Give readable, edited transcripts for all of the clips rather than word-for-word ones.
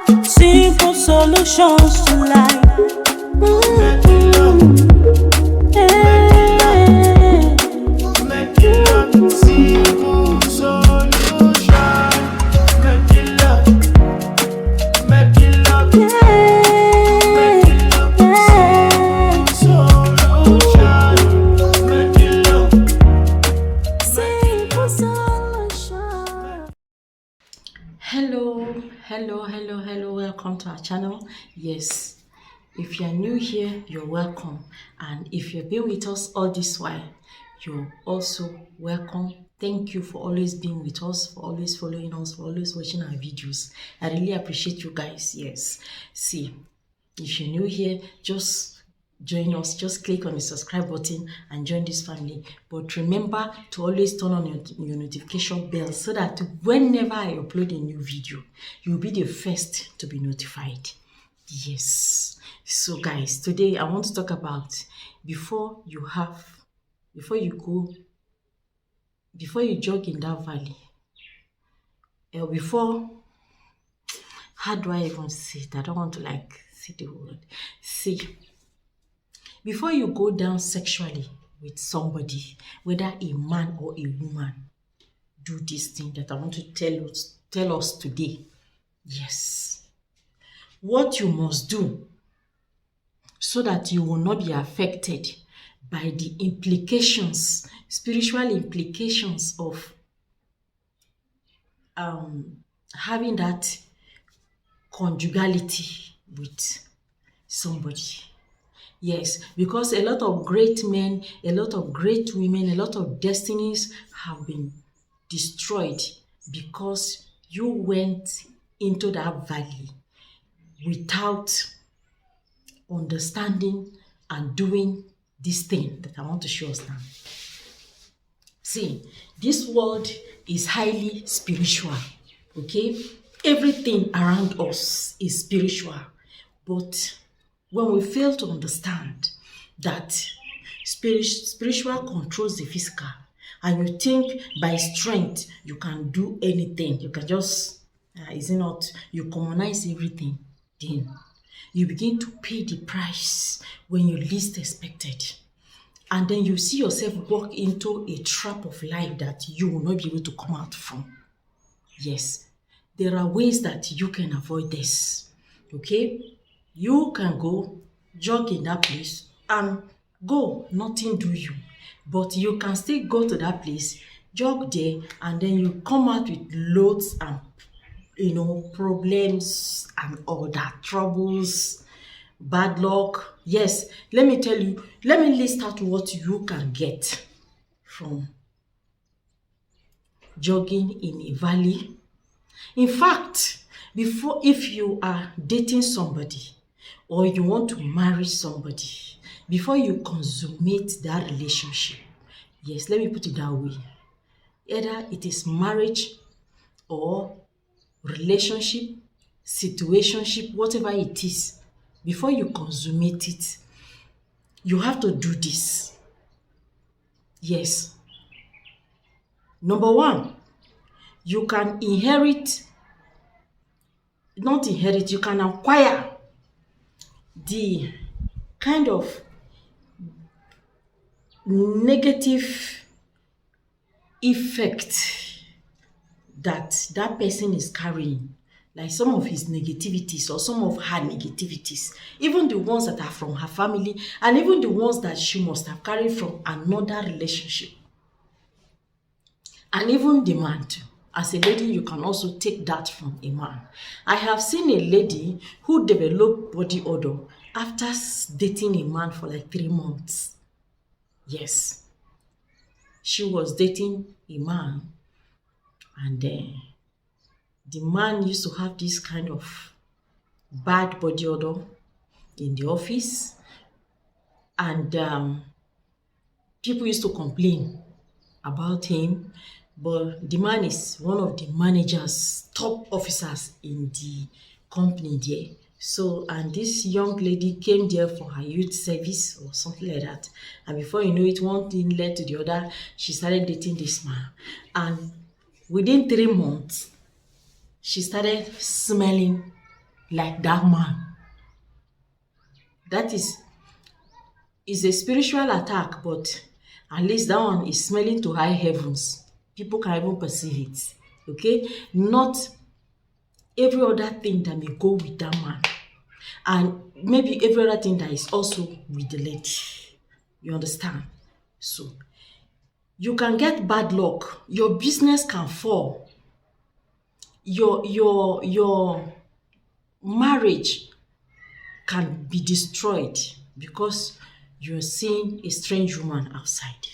Simple solutions to life. Simple solution. Make it love. Make it love. Make it love. Solution. Make it love. Simple solution. Hello. Welcome to our channel. Yes, if you're new here, you're welcome. And if you've been with us all this while, you're also welcome. Thank you for always being with us, for always following us, for always watching our videos. I really appreciate you guys. Yes. See, if you're new here, just join us. Just click on the subscribe button and join this family. But remember to always turn on your notification bell so that whenever I upload a new video, you'll be the first to be notified. Yes. So guys, today I want to talk about before you jog in that valley, how do I even say it? I don't want to say the word. See, before you go down sexually with somebody, whether a man or a woman, do this thing that I want to tell us today. Yes. What you must do so that you will not be affected by the implications, spiritual implications of having that conjugality with somebody. Yes, because a lot of great men, a lot of great women, a lot of destinies have been destroyed because you went into that valley without understanding and doing this thing that I want to show us now. See, this world is highly spiritual, okay? Everything around us is spiritual, but when we fail to understand that spiritual controls the physical, and you think by strength you can do anything, you can just, you commonize everything, then you begin to pay the price when you least expected. And then you see yourself walk into a trap of life that you will not be able to come out from. Yes, there are ways that you can avoid this, okay? You can go jog in that place and go, nothing do you. But you can still go to that place, jog there, and then you come out with loads and problems and all that, troubles, bad luck. Yes, let me tell you, let me list out what you can get from jogging in a valley. In fact, if you are dating somebody or you want to marry somebody, before you consummate that relationship, yes, let me put it that way, either it is marriage or relationship, situationship, whatever it is, before you consummate it, you have to do this. Yes. Number one, you can you can acquire the kind of negative effect that person is carrying, like some of his negativities or some of her negativities, even the ones that are from her family and even the ones that she must have carried from another relationship. And even the man too. As a lady, you can also take that from a man. I have seen a lady who developed body odor after dating a man for like 3 months. Yes. She was dating a man, and the man used to have this kind of bad body odor in the office, and people used to complain about him. But the man is one of the managers, top officers in the company there. So, and this young lady came there for her youth service or something like that. And before you know it, one thing led to the other. She started dating this man. And within 3 months, she started smelling like that man. That is a spiritual attack, but at least that one is smelling to high heavens. People can even perceive it. Okay? Not every other thing that may go with that man. And maybe every other thing that is also with the lady. You understand? So, you can get bad luck. Your business can fall. Your marriage can be destroyed because you're seeing a strange woman outside.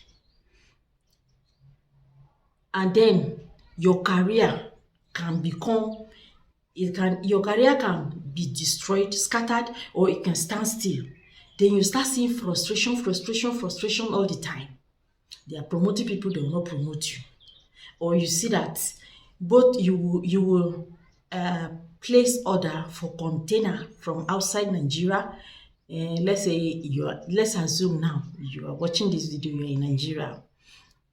And then your career can become, your career can be destroyed, scattered, or it can stand still. Then you start seeing frustration all the time. They are promoting people, they will not promote you. Or you see that both you will place order for container from outside Nigeria. Let's assume now you are watching this video, you are in Nigeria,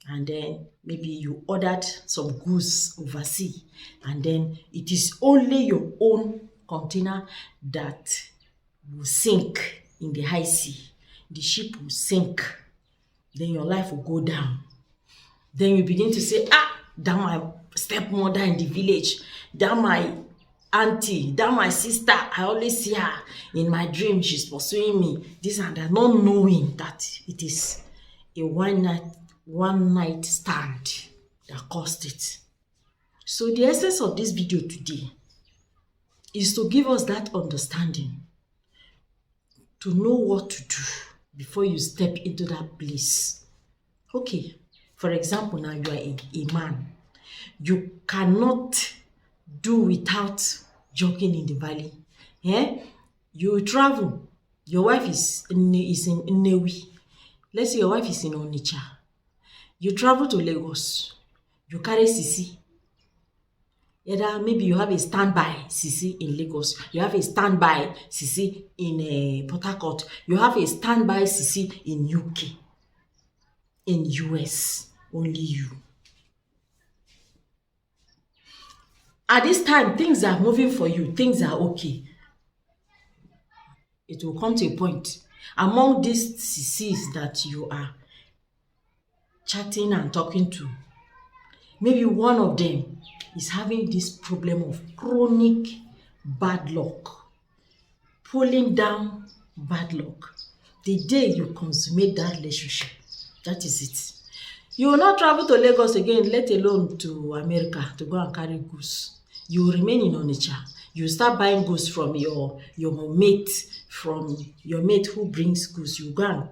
and then maybe you ordered some goods overseas, and then it is only your own container that will sink in the high sea. The ship will sink. Then your life will go down. Then you begin to say, that my stepmother in the village, that my auntie, that my sister, I always see her in my dream, she's pursuing me, this and that, not knowing that it is a one night stand that caused it. So the essence of this video today is to give us that understanding, to know what to do before you step into that place. Okay, for example, now you are a man. You cannot do without jogging in the valley. You travel. Your wife is in Nnewi. Let's say your wife is in Onitsha. You travel to Lagos. You carry Sisi. Either maybe you have a standby Sisi in Lagos. You have a standby Sisi in Port Harcourt. You have a standby Sisi in UK. In US. Only you. At this time, things are moving for you. Things are okay. It will come to a point. Among these CCs that you are chatting and talking to, maybe one of them is having this problem of chronic bad luck. Pulling down bad luck. The day you consummate that relationship, that is it. You will not travel to Lagos again, let alone to America to go and carry goods. You will remain in Onitsha. You start buying goods from your mate, who brings goods. You go and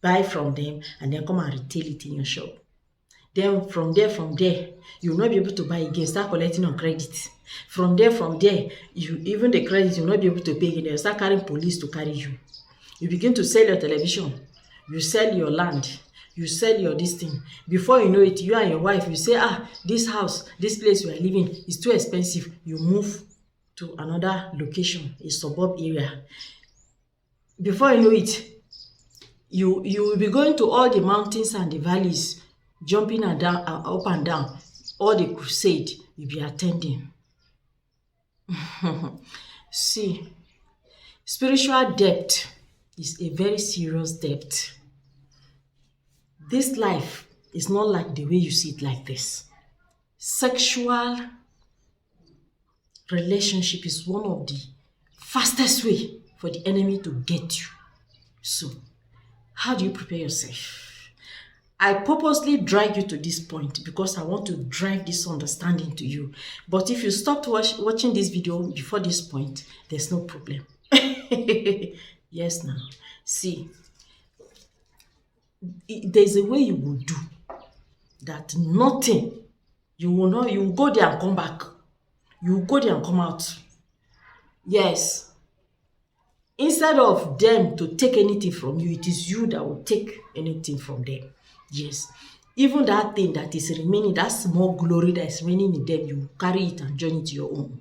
buy from them and then come and retail it in your shop. Then from there, you will not be able to buy again. Start collecting on credit. From there, even the credit, you will not be able to pay again. They'll start carrying police to carry you. You begin to sell your television. You sell your land. You sell your this thing. Before you know it, you and your wife, you say, this house, this place we are living is too expensive. You move to another location, a suburb area. Before you know it, you will be going to all the mountains and the valleys, jumping and down, up and down. All the crusade you'll be attending. See, spiritual depth is a very serious depth. This life is not like the way you see it like this. Sexual relationship is one of the fastest way for the enemy to get you. So, how do you prepare yourself? I purposely drag you to this point because I want to drive this understanding to you. But if you stopped watching this video before this point, there's no problem. Yes, now. See, there's a way you will do that nothing, you will go there and come back. You will go there and come out. Yes. Instead of them to take anything from you, it is you that will take anything from them. Yes. Even that thing that is remaining, that small glory that is remaining in them, you carry it and join it to your own.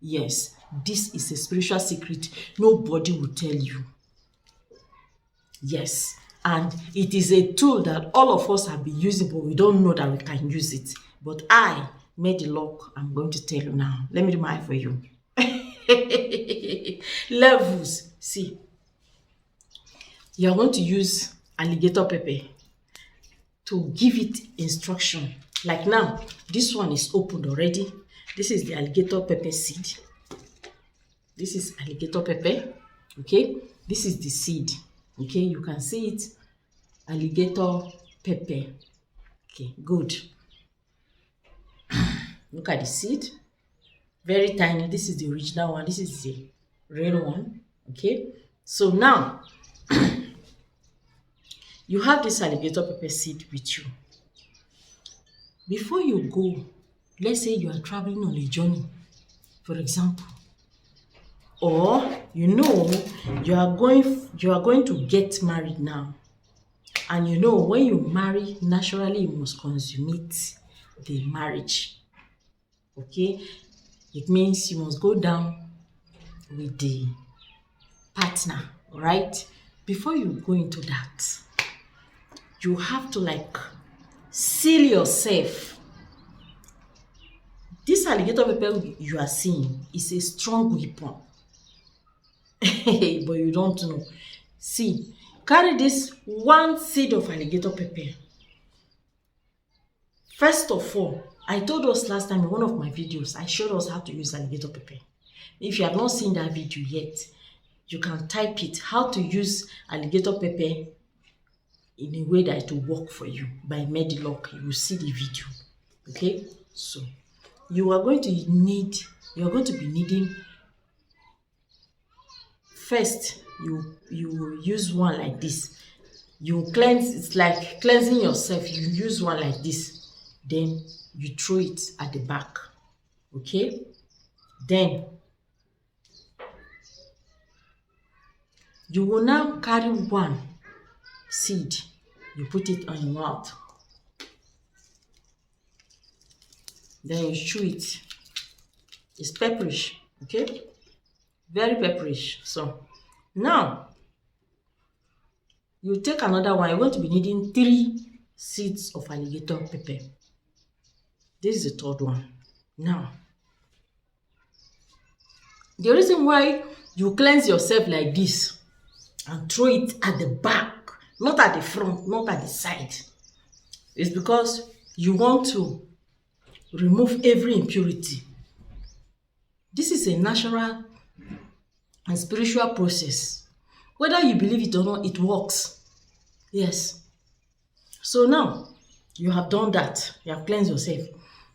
Yes. This is a spiritual secret. Nobody will tell you. Yes. And it is a tool that all of us have been using, but we don't know that we can use it. But I made the luck. I'm going to tell you now. Let me do my eye for you. Levels. See, you are going to use alligator pepper to give it instruction. Like now, this one is opened already. This is the alligator pepper seed. This is alligator pepper. Okay, this is the seed. Okay, you can see it. Alligator pepper. Okay, good. Look at the seed. Very tiny. This is the original one. This is the real one. Okay, so now you have this alligator pepper seed with you. Before you go, let's say you are traveling on a journey, for example, or you are going to get married now, and when you marry, naturally you must consummate the marriage. Okay, it means you must go down with the partner, right? Before you go into that, you have to seal yourself. This alligator pepper you are seeing is a strong weapon. But you don't know. See, carry this one seed of alligator pepper. First of all, I told us last time in one of my videos, I showed us how to use alligator pepper. If you have not seen that video yet, you can type it, how to use alligator pepper in a way that it will work for you by Medilock. You will see the video. Okay, so you are going to be needing, first you use one like this. You cleanse, it's like cleansing yourself. You use one like this, then you throw it at the back. Okay, then you will now carry one seed. You put it on your mouth, then you chew it. It's pepperish, okay, very pepperish. So now you take another one. You're going to be needing 3 seeds of alligator pepper. This is the third one. Now, the reason why you cleanse yourself like this and throw it at the back, not at the front, not at the side, is because you want to remove every impurity. This is a natural and spiritual process. Whether you believe it or not, it works. Yes. So now you have done that. You have cleansed yourself.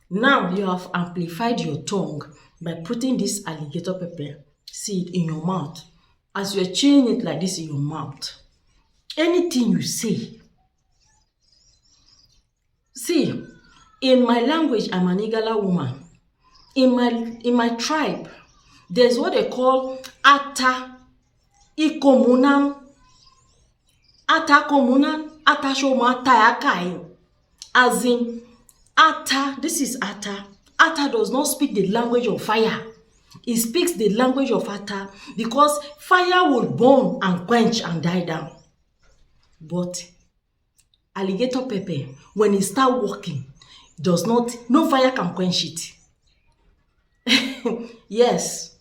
Now you have amplified your tongue by putting this alligator pepper seed in your mouth. As you are chewing it like this in your mouth, anything you say, see, in my language, I'm an Igala woman. In my tribe, there's what they call ata ikomunam, ata komunam, ata shoma tayakai. As in, ata, this is ata. Ata does not speak the language of fire. It speaks the language of ata because fire will burn and quench and die down. But alligator pepper, when it starts working, no fire can quench it. Yes.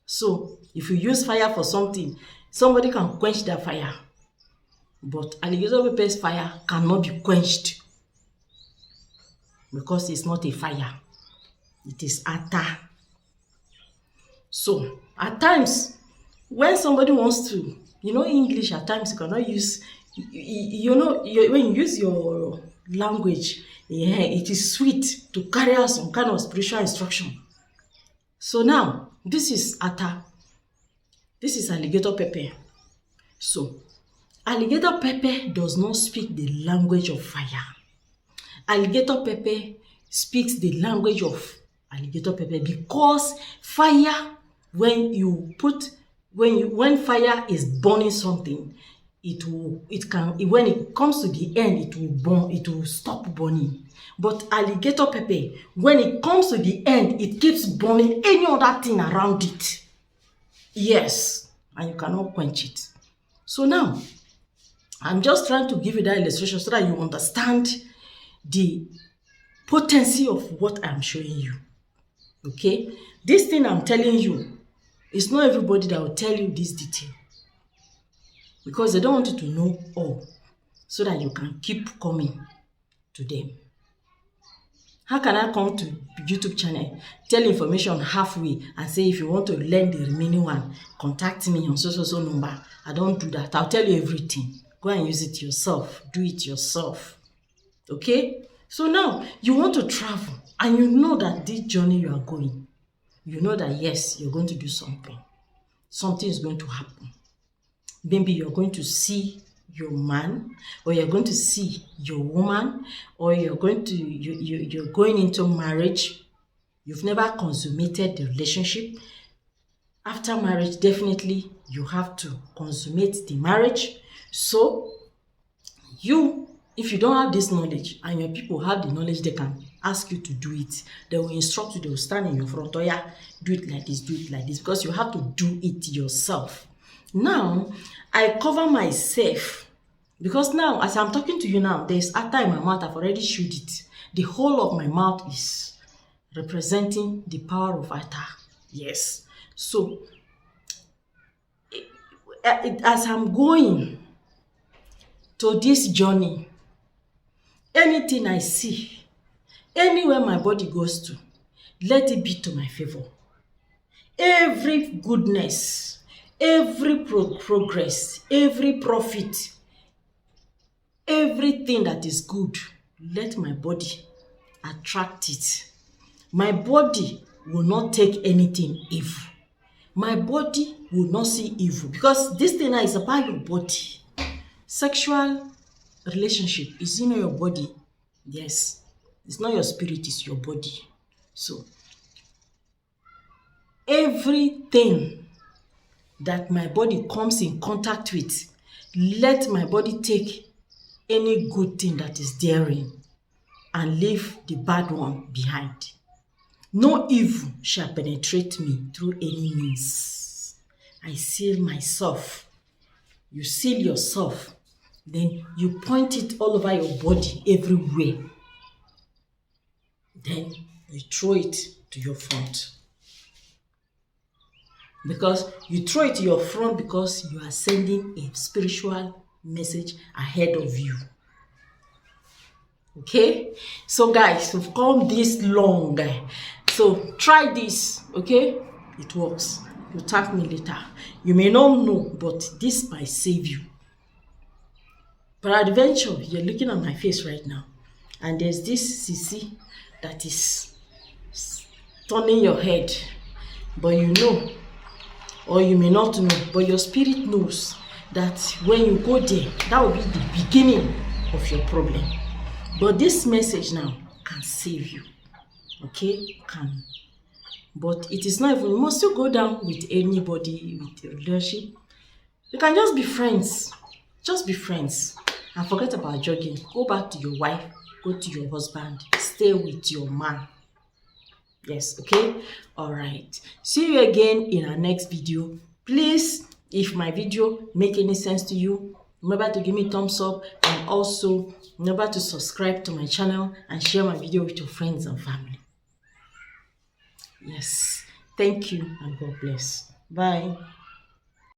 So if you use fire for something, somebody can quench that fire. But alligator pepper's fire cannot be quenched because it's not a fire. It is ata. So at times, when somebody wants to, English, at times you cannot use, when you use your language, it is sweet to carry out some kind of spiritual instruction. So now, this is ata. This is alligator pepper. So, alligator pepper does not speak the language of fire. Alligator pepper speaks the language of alligator pepper because fire, when fire is burning something, when it comes to the end, it will burn, it will stop burning. But alligator pepper, when it comes to the end, it keeps burning any other thing around it. Yes, and you cannot quench it. So now, I'm just trying to give you that illustration so that you understand the potency of what I'm showing you. Okay? This thing I'm telling you, It's not everybody that will tell you this detail because they don't want you to know all so that you can keep coming to them. How can I come to YouTube channel, tell information halfway and say if you want to learn the remaining one, contact me on so number? I don't do that. I'll tell you everything. Go and use it yourself. Do it yourself. Okay? So now you want to travel and you know that this journey you are going, you know that yes, you're going to do something. Something is going to happen. Maybe you're going to see your man, or you're going to see your woman, or you're going into marriage. You've never consummated the relationship. After marriage, definitely you have to consummate the marriage. So if you don't have this knowledge and your people have the knowledge, they can ask you to do it. They will instruct you. They will stand in your front. Oh yeah, do it like this, because you have to do it yourself. Now, I cover myself because now, as I'm talking to you now, there's atta in my mouth. I've already chewed it. The whole of my mouth is representing the power of atta. Yes. So, as I'm going to this journey, anything I see, anywhere my body goes to, let it be to my favor. Every goodness, every progress, every profit, everything that is good, let my body attract it. My body will not take anything evil. My body will not see evil because this thing is about your body. Sexual relationship is in your body. Yes, it's not your spirit, it's your body. So everything that my body comes in contact with, let my body take any good thing that is therein and leave the bad one behind. No evil shall penetrate me through any means. I seal myself. You seal yourself. Then you point it all over your body, everywhere. Then you throw it to your front. Because you throw it to your front because you are sending a spiritual message ahead of you. Okay? So guys, we've come this long. So try this, okay? It works. You thank me later. You may not know, but this might save you. Peradventure, you're looking at my face right now, and there's this CC that is turning your head, but you know, or you may not know, but your spirit knows that when you go there, that will be the beginning of your problem. But this message now can save you. Okay? Can. But it is not even, you must still go down with anybody, with your relationship. You can just be friends. Just be friends. And forget about jogging. Go back to your wife. Go to your husband. Stay with your man. Yes, okay? Alright. See you again in our next video. Please, if my video make any sense to you, remember to give me a thumbs up, and also remember to subscribe to my channel and share my video with your friends and family. Yes. Thank you and God bless. Bye.